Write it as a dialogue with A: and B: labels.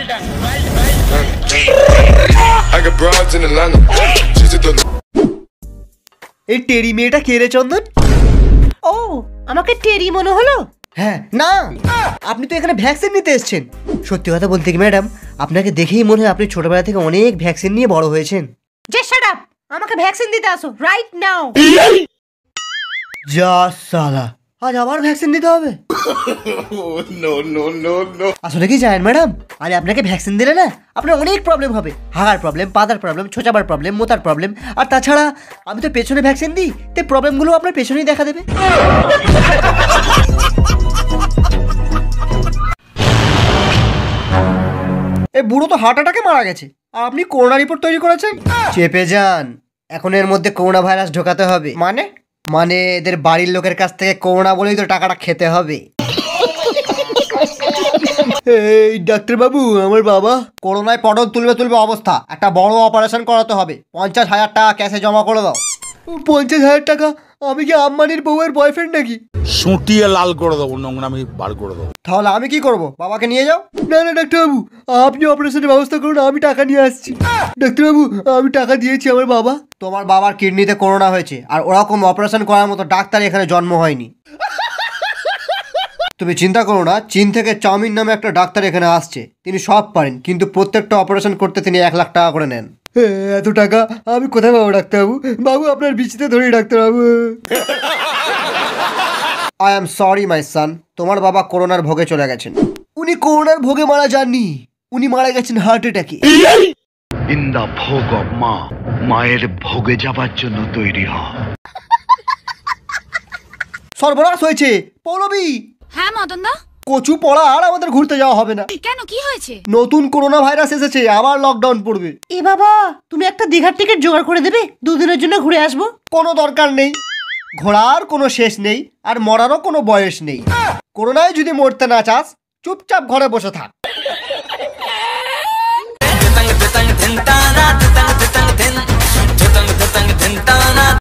A: এই টেরি মেয়েটা কে রে চন্দন?
B: ও আমাকে টেরি মনে হলো?
A: হ্যাঁ না, আপনি তো এখানে ভ্যাকসিন নিতে এসেছেন। সত্যি কথা বলতে কি ম্যাডাম, আপনাকে দেখেই মনে হয় আপনি ছোটবেলা থেকে অনেক ভ্যাকসিন নিয়ে বড় হয়েছেন।
B: জাস্ট শাট আপ, আমাকে ভ্যাকসিন দিতে আসো রাইট নাও।
A: যা সালা, আজ আবার ভ্যাকসিন দিতে হবে? আসলে কি জানেন ম্যাডাম, আরে আপনাকে ভ্যাকসিন দিলে না আপনার অনেক প্রবলেম হবে। হাগার প্রবলেম, পাদার প্রবলেম, ছোচাবার প্রবলেম, মোতার প্রবলেম। আর তাছাড়া আমি তো পেছনে ভ্যাকসিন দিই, তাই প্রবলেমগুলো আপনার পেছনেই দেখা দেবে। এ বুড়ো তো হার্ট অ্যাটাকে মারা গেছে, আর আপনি করোনা রিপোর্ট তৈরি করেছেন। চেপে যান, এখন এর মধ্যে করোনা ভাইরাস ঢোকাতে হবে। মানে এদের বাড়ির লোকের কাছ থেকে করোনা বলেই তো টাকাটা খেতে হবে। এই ডাক্তার বাবু, আমার বাবা করোনায় পটল তুলবে অবস্থা, একটা বড় অপারেশন করাতে হবে। 50,000 টাকা ক্যাশে জমা করে দাও। 50,000 টাকা? আমি কি আম্বানির বউয়ের বয়ফ্রেন্ড নাকি?
C: সুটিয়ে লাল করে দেবো, নোংরামি বার করে দেবো।
A: তাহলে আমি কি করব? বাবাকে নিয়ে যাও। না না ডাক্তারবাবু, আপনি অপারেশনের ব্যবস্থা করুন, আমি টাকা নিয়ে আসছি। ডাক্তারবাবু, আমি টাকা দিয়েছি আমার বাবা। তোমার বাবার কিডনিতে করোনা হয়েছে, আর ওরকম অপারেশন করার মতো ডাক্তার এখানে জন্ম হয়নি। তুমি চিন্তা করো না, চীন থেকে চাউমিন নামে একটা ডাক্তার এখানে আসছে। তিনি সব পারেন, কিন্তু প্রত্যেকটা অপারেশন করতে তিনি 1 লাখ টাকা করে নেন। এত টাকা আমি কোথায় পাবো ডাক্তারবাবু? বাবু আপনার বিচিতে ধরি ডাক্তারবাবু। আই এম সরি মাই সান, তোমার বাবা করোনার ভোগে চলে গেছেন। উনি করোনার ভোগে মারা যাননি, উনি মারা গেছেন হার্ট অ্যাটাকে।
D: ইন দা ভোগ অফ মা, মায়ের ভোগে যাবার জন্য তৈরি হ।
A: সর্বনাশ হয়েছে পৌলবী।
E: হ্যাঁ মদনদা।
A: কচু পড়া আর আমাদের ঘুরতে যাওয়া হবে না।
E: কেন, কি হয়েছে?
A: নতুন করোনা ভাইরাস এসেছে, আবার লকডাউন পড়বে।
B: এ বাবা, তুমি একটা দীঘার টিকিট জোগাড় করে দেবে, 2 দিনের জন্য ঘুরে আসবো।
A: কোনো দরকার নেই, ঘোড়ার কোনো শেষ নেই, আর মরারও কোনো বয়স নেই। করোনায় যদি মরতে না চাস, চুপচাপ ঘরে বসে থাক।